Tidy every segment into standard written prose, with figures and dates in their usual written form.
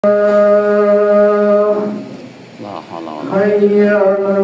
حي على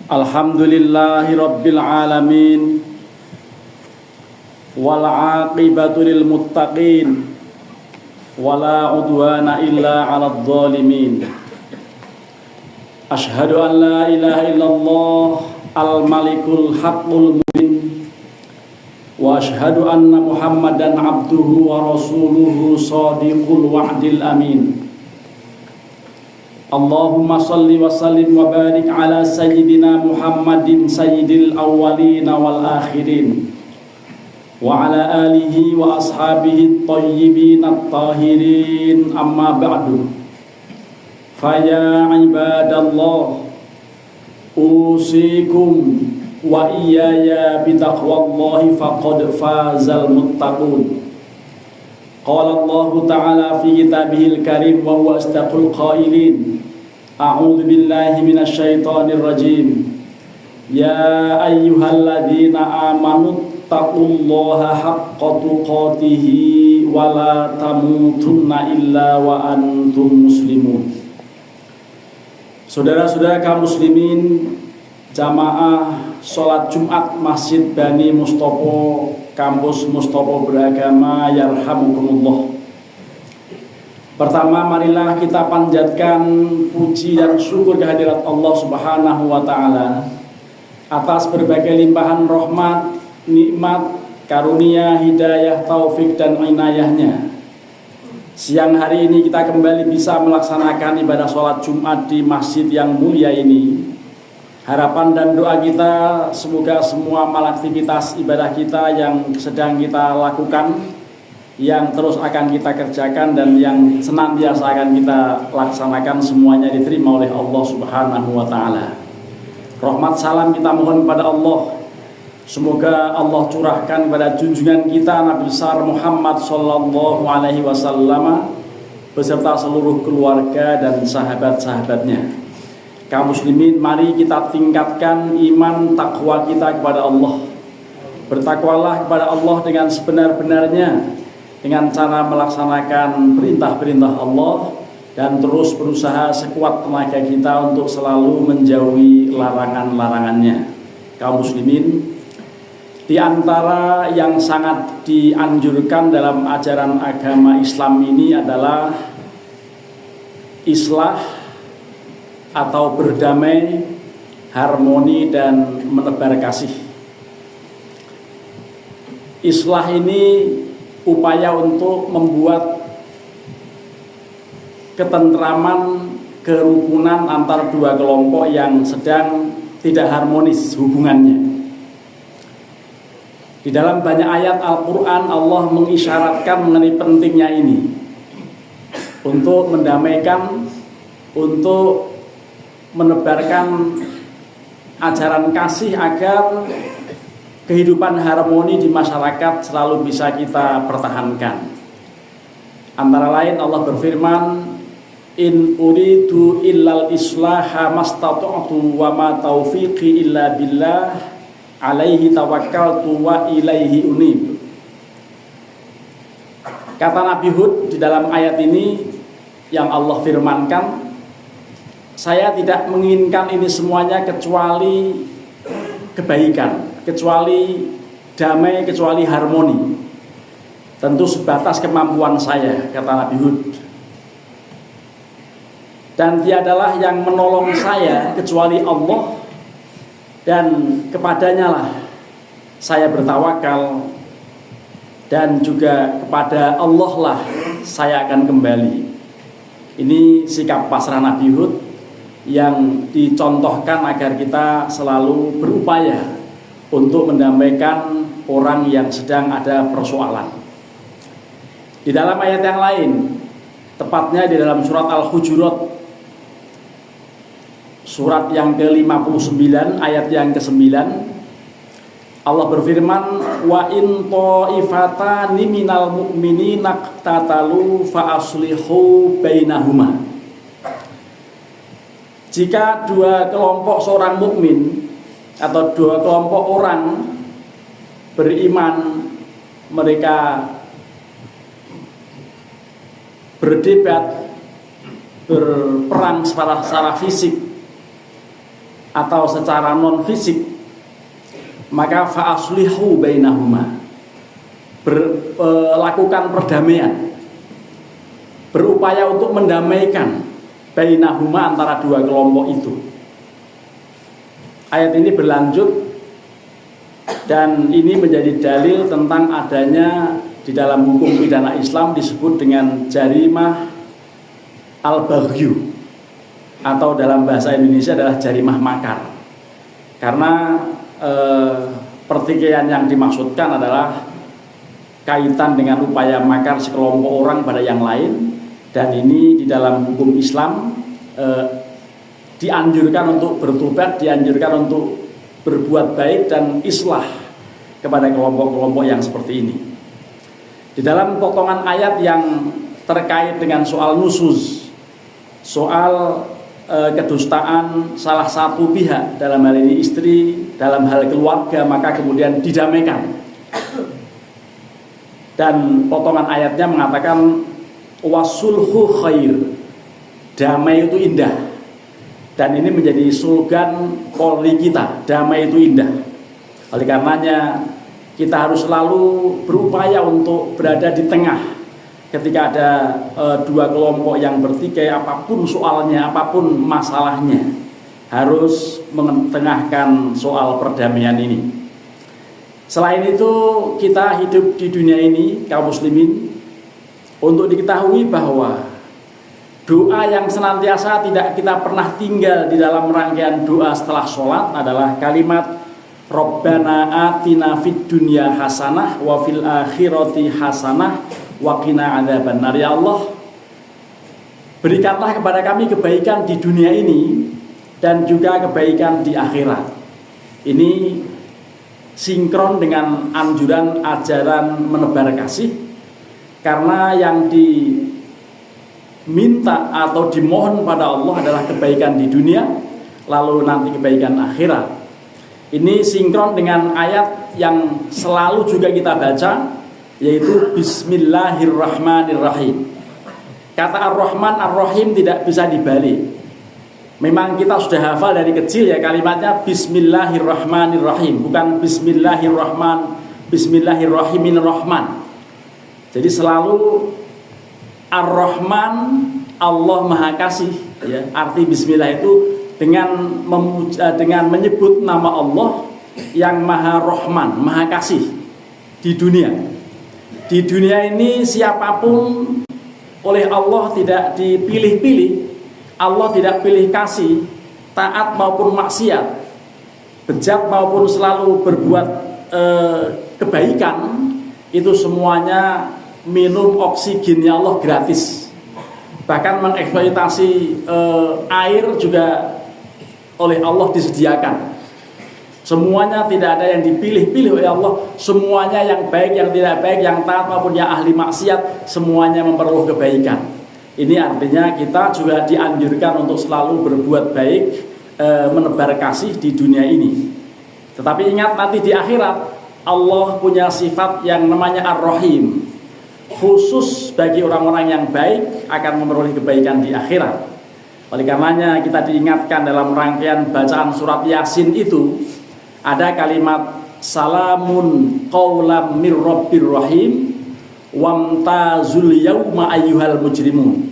Alhamdulillahi Rabbil Alamin, wal aqibatu lil muttaqin, wala udwana illa 'alal zalimin. Ashhadu an la ilaha illallah al-malikul haqqul mubin, wa ashhadu anna Muhammadan abduhu wa rasuluhu shadiqul wa'dil amin. Allahumma salli wa sallim wa barik ala sayyidina Muhammadin sayyidil awwalin wal akhirin, wa ala alihi wa ashabihi at-tayyibin at-tahirin, amma ba'du. Faya ibadallah, usikum wa iyaya bitaqwallahi faqad fazal muttaqun. Qala Allah Ta'ala fi kitabihil karim wa huwa asdaqul qailin. A'udzu billahi minasy syaithanir rajim. Ya ayyuhalladzina amanu taqullaha haqqa tuqatih wa la tamutunna illa wa antum muslimun. Saudara-saudara kaum muslimin, jamaah salat Jumat Masjid Bani Mustopo, Kampus Mustopo Beragama, yarhamukumullah. Pertama, marilah kita panjatkan puji dan syukur kehadirat Allah Subhanahu wa Ta'ala atas berbagai limpahan rahmat, nikmat, karunia, hidayah, taufik dan inayahnya. Siang hari ini kita kembali bisa melaksanakan ibadah sholat Jumat di masjid yang mulia ini. Harapan dan doa kita semoga semua aktivitas ibadah kita yang sedang kita lakukan, yang terus akan kita kerjakan dan yang senantiasa akan kita laksanakan, semuanya diterima oleh Allah Subhanahu wa Ta'ala. Rahmat salam kita mohon kepada Allah. Semoga Allah curahkan pada junjungan kita Nabi besar Muhammad sallallahu alaihi wasallam beserta seluruh keluarga dan sahabat-sahabatnya. Kaum muslimin, mari kita tingkatkan iman takwa kita kepada Allah. Bertakwalah kepada Allah dengan sebenar-benarnya, dengan cara melaksanakan perintah-perintah Allah dan terus berusaha sekuat tenaga kita untuk selalu menjauhi larangan-larangannya. Kaum muslimin, di antara yang sangat dianjurkan dalam ajaran agama Islam ini adalah islah atau berdamai, harmoni dan menebar kasih. Islah ini upaya untuk membuat ketentraman, kerukunan antar dua kelompok yang sedang tidak harmonis hubungannya. Di dalam banyak ayat Al-Quran Allah mengisyaratkan mengenai pentingnya ini untuk mendamaikan, untuk menebarkan ajaran kasih agar kehidupan harmoni di masyarakat selalu bisa kita pertahankan. Antara lain Allah berfirman, in uridu illal islaha mastata'tu wa ma taufiqi illa billah alaihi tawakkaltu wa ilaihi unib. Kata Nabi Hud di dalam ayat ini yang Allah firmankan, saya tidak menginginkan ini semuanya kecuali kebaikan, kecuali damai, kecuali harmoni. Tentu sebatas kemampuan saya, kata Nabi Hud. Dan tiadalah yang menolong saya kecuali Allah, dan kepadanya lah saya bertawakal, dan juga kepada Allah lah saya akan kembali. Ini sikap pasrah Nabi Hud yang dicontohkan agar kita selalu berupaya untuk mendamaikan orang yang sedang ada persoalan. Di dalam ayat yang lain, tepatnya di dalam surat Al-Hujurat, surat yang ke-59 ayat yang ke-9, Allah berfirman, wa in ta'ifatani minal mu'minina iqtatalu fa aslihu bainahuma. Jika dua kelompok seorang mukmin atau dua kelompok orang beriman, mereka berdebat, berperang secara fisik atau secara non fisik, maka fa'aslihu bainahuma, lakukan perdamaian, berupaya untuk mendamaikan bainahuma, antara dua kelompok itu. Ayat ini berlanjut dan ini menjadi dalil tentang adanya di dalam hukum pidana Islam disebut dengan jarimah al-baghyu, atau dalam bahasa Indonesia adalah jarimah makar. Karena pertikaian yang dimaksudkan adalah kaitan dengan upaya makar sekelompok orang pada yang lain, dan ini di dalam hukum Islam dianjurkan untuk bertobat, dianjurkan untuk berbuat baik dan islah kepada kelompok-kelompok yang seperti ini. Di dalam potongan ayat yang terkait dengan soal nusuz, soal kedustaan salah satu pihak, dalam hal ini istri, dalam hal keluarga, maka kemudian didamaikan. Dan potongan ayatnya mengatakan wasulhu khair, damai itu indah. Dan ini menjadi slogan Polri kita, damai itu indah. Oleh karenanya kita harus selalu berupaya untuk berada di tengah ketika ada dua kelompok yang bertikai, apapun soalnya, apapun masalahnya, harus mengetengahkan soal perdamaian ini. Selain itu, kita hidup di dunia ini, kaum muslimin, untuk diketahui bahwa doa yang senantiasa tidak kita pernah tinggal di dalam rangkaian doa setelah sholat adalah kalimat Rabbana atina fid dunya hasanah wa fil akhirati hasanah wa qina adzabannar. Ya Allah, berikanlah kepada kami kebaikan di dunia ini dan juga kebaikan di akhirat. Ini sinkron dengan anjuran ajaran menebar kasih, karena yang diminta atau dimohon pada Allah adalah kebaikan di dunia, lalu nanti kebaikan akhirat. Ini sinkron dengan ayat yang selalu juga kita baca, yaitu Bismillahirrahmanirrahim. Kata Ar-Rahman, Ar-Rahim tidak bisa dibalik. Memang kita sudah hafal dari kecil ya kalimatnya Bismillahirrahmanirrahim, bukan Bismillahirrahmanirrahim. Jadi selalu Ar-Rahman, Allah Maha Kasih, ya. Arti Bismillah itu dengan menyebut nama Allah yang Maha Rahman, Maha Kasih di dunia. Di dunia ini siapapun oleh Allah tidak dipilih-pilih. Allah tidak pilih kasih, taat maupun maksiat, bejat maupun selalu berbuat kebaikan, itu semuanya minum oksigennya Allah gratis. Bahkan mengeksploitasi air juga oleh Allah disediakan. Semuanya tidak ada yang dipilih-pilih oleh Allah. Semuanya yang baik, yang tidak baik, yang taat maupun yang ahli maksiat, semuanya memperoleh kebaikan. Ini artinya kita juga dianjurkan untuk selalu berbuat baik, menebar kasih di dunia ini. Tetapi ingat, nanti di akhirat Allah punya sifat yang namanya Ar-Rahim. Khusus bagi orang-orang yang baik akan memperoleh kebaikan di akhirat. Oleh karenanya kita diingatkan dalam rangkaian bacaan surat Yasin itu ada kalimat salamun qaulam mir rabbir rahim wamtazul yauma ayyuhal mujrimun.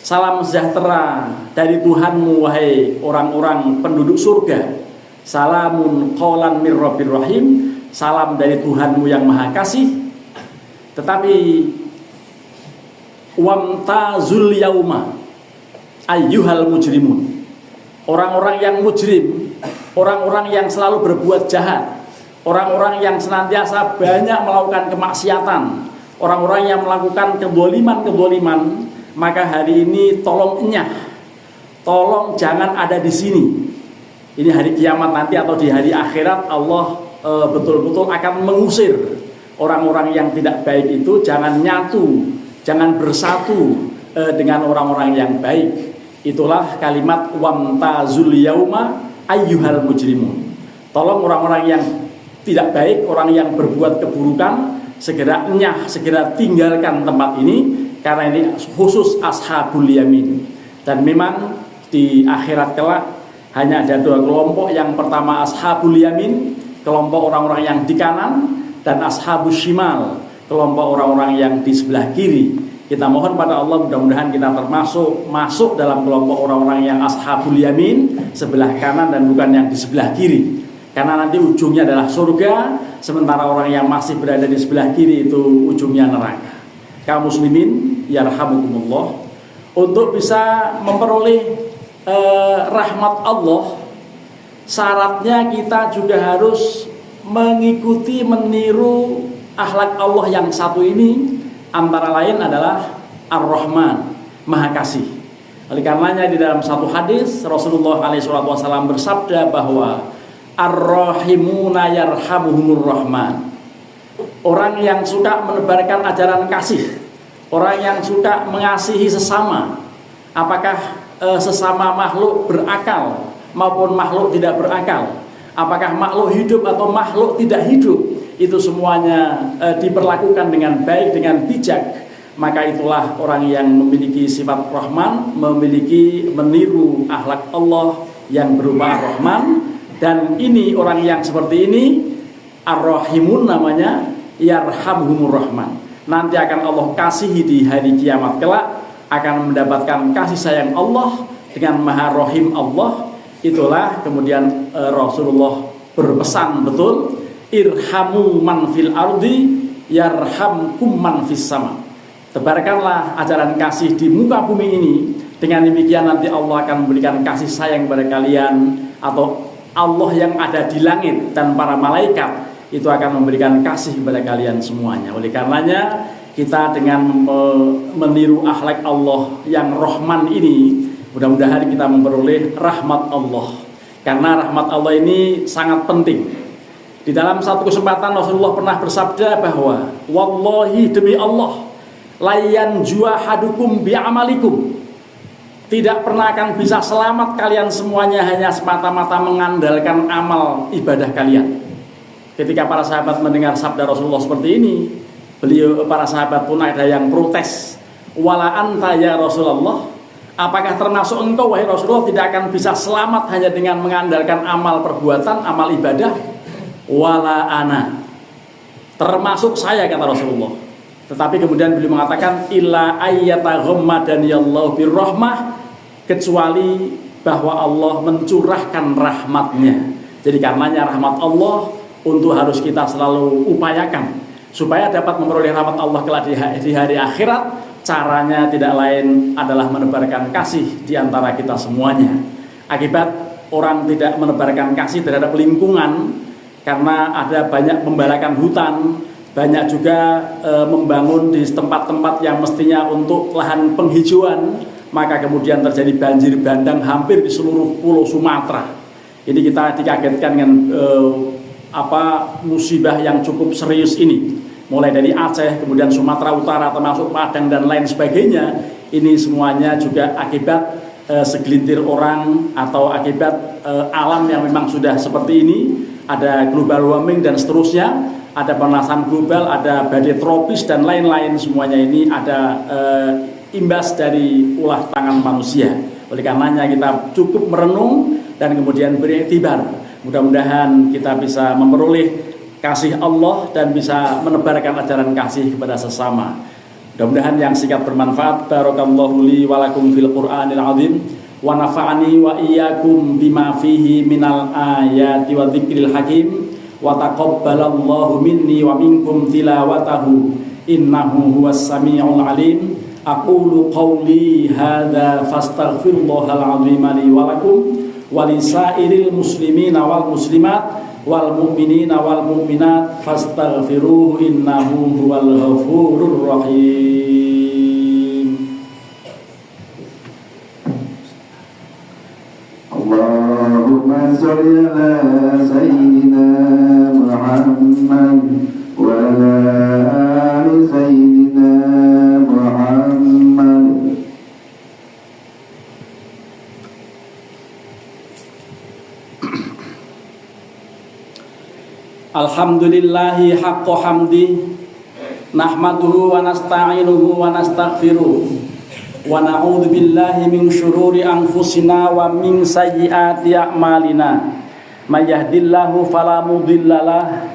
Salam sejahtera dari Tuhanmu wahai orang-orang penduduk surga. Salamun qaulan mir rabbir rahim, salam dari Tuhanmu yang Maha Kasih. Tetapi wamtazul yauma ayyuhal mujrimun, orang-orang yang mujrim, orang-orang yang selalu berbuat jahat, orang-orang yang senantiasa banyak melakukan kemaksiatan, orang-orang yang melakukan keboliman, maka hari ini tolong enyah, tolong jangan ada di sini. Ini hari kiamat nanti atau di hari akhirat Allah betul-betul akan mengusir orang-orang yang tidak baik itu, jangan nyatu, jangan bersatu dengan orang-orang yang baik. Itulah kalimat wamtazul yauma ayyuhal mujrimun. Tolong orang-orang yang tidak baik, orang yang berbuat keburukan, segera enyah, segera tinggalkan tempat ini, karena ini khusus ashabul yamin. Dan memang di akhirat kelak hanya ada dua kelompok. Yang pertama ashabul yamin, kelompok orang-orang yang di kanan, dan ashabus shimal, kelompok orang-orang yang di sebelah kiri. Kita mohon pada Allah mudah-mudahan kita masuk dalam kelompok orang-orang yang ashabul yamin, sebelah kanan dan bukan yang di sebelah kiri. Karena nanti ujungnya adalah surga, sementara orang yang masih berada di sebelah kiri itu ujungnya neraka. Kaum muslimin yarhamukumullah, untuk bisa memperoleh rahmat Allah, syaratnya kita juga harus mengikuti, meniru akhlak Allah yang satu ini. Antara lain adalah Ar-Rahman, Maha Kasih. Oleh karenanya di dalam satu hadis Rasulullah SAW bersabda bahwa Ar-Rahimuna yarhamuhumur Rahman. Orang yang suka menebarkan ajaran kasih, orang yang suka mengasihi sesama, apakah sesama makhluk berakal maupun makhluk tidak berakal, apakah makhluk hidup atau makhluk tidak hidup, itu semuanya diperlakukan dengan baik, dengan bijak, maka itulah orang yang memiliki sifat Rahman, meniru akhlak Allah yang berupa Rahman. Dan ini orang yang seperti ini Ar-Rahimun namanya, yarhamhumur Rahman. Nanti akan Allah kasihi di hari kiamat kelak, akan mendapatkan kasih sayang Allah dengan Maha Rahim Allah. Itulah kemudian Rasulullah berpesan betul, irhamu man fil ardi yarhamkum man fis sama. Tebarkanlah ajaran kasih di muka bumi ini, dengan demikian nanti Allah akan memberikan kasih sayang kepada kalian, atau Allah yang ada di langit dan para malaikat itu akan memberikan kasih kepada kalian semuanya. Oleh karenanya kita dengan meniru akhlak Allah yang Rahman ini, mudah-mudahan kita memperoleh rahmat Allah. Karena rahmat Allah ini sangat penting. Di dalam satu kesempatan Rasulullah pernah bersabda bahwa wallahi demi Allah, layan juahadukum bi'amalikum, tidak pernah akan bisa selamat kalian semuanya hanya semata-mata mengandalkan amal ibadah kalian. Ketika para sahabat mendengar sabda Rasulullah seperti ini, para sahabat pun ada yang protes, wala anta ya Rasulullah, apakah termasuk engkau wahai Rasulullah tidak akan bisa selamat hanya dengan mengandalkan amal perbuatan, amal ibadah? Wala ana, termasuk saya, kata Rasulullah. Tetapi kemudian beliau mengatakan illa ayyata ghammadaniyallahu birrahmah, kecuali bahwa Allah mencurahkan rahmatnya. Jadi karenanya rahmat Allah untuk harus kita selalu upayakan supaya dapat memperoleh rahmat Allah kelak di hari akhirat. Caranya tidak lain adalah menebarkan kasih di antara kita semuanya. Akibat orang tidak menebarkan kasih terhadap lingkungan, karena ada banyak pembalakan hutan, banyak juga membangun di tempat-tempat yang mestinya untuk lahan penghijauan, maka kemudian terjadi banjir bandang hampir di seluruh pulau Sumatera. Ini kita dikagetkan dengan musibah yang cukup serius ini, mulai dari Aceh, kemudian Sumatera Utara, termasuk Padang dan lain sebagainya. Ini semuanya juga akibat segelintir orang atau akibat alam yang memang sudah seperti ini. Ada global warming dan seterusnya, ada pemanasan global, ada badai tropis dan lain-lain. Semuanya ini ada imbas dari ulah tangan manusia. Oleh karenanya kita cukup merenung dan kemudian beriktibar. Mudah-mudahan kita bisa memperoleh kasih Allah dan bisa menebarkan ajaran kasih kepada sesama. Mudah-mudahan yang singkat bermanfaat. Barakallahu li wa lakum fil Qur'anil azim wa nafa'ani wa iyyakum bima fihi minal ayati wa dzikril hakim wa taqabbalallahu minni wa minkum tilawatahu innahu huwas samiul alim. Aqulu qawli hadza fastaghfirullahal azim li wa lakum walisairil muslimina wal muslimat wal mu'minina wal mu'minat fastaghfiruhu innahu huwal ghafurur rahim. Allahumma sholli ala sayyidina Muhammad wa ala ali sayyidina Muhammad. Alhamdulillahi haqqa hamdi nahmaduhu wa nasta'inuhu wa nastaghfiruh wa na'udzu billahi min syururi anfusina wa min sayyiati a'malina may yahdihillahu fala mudhillalah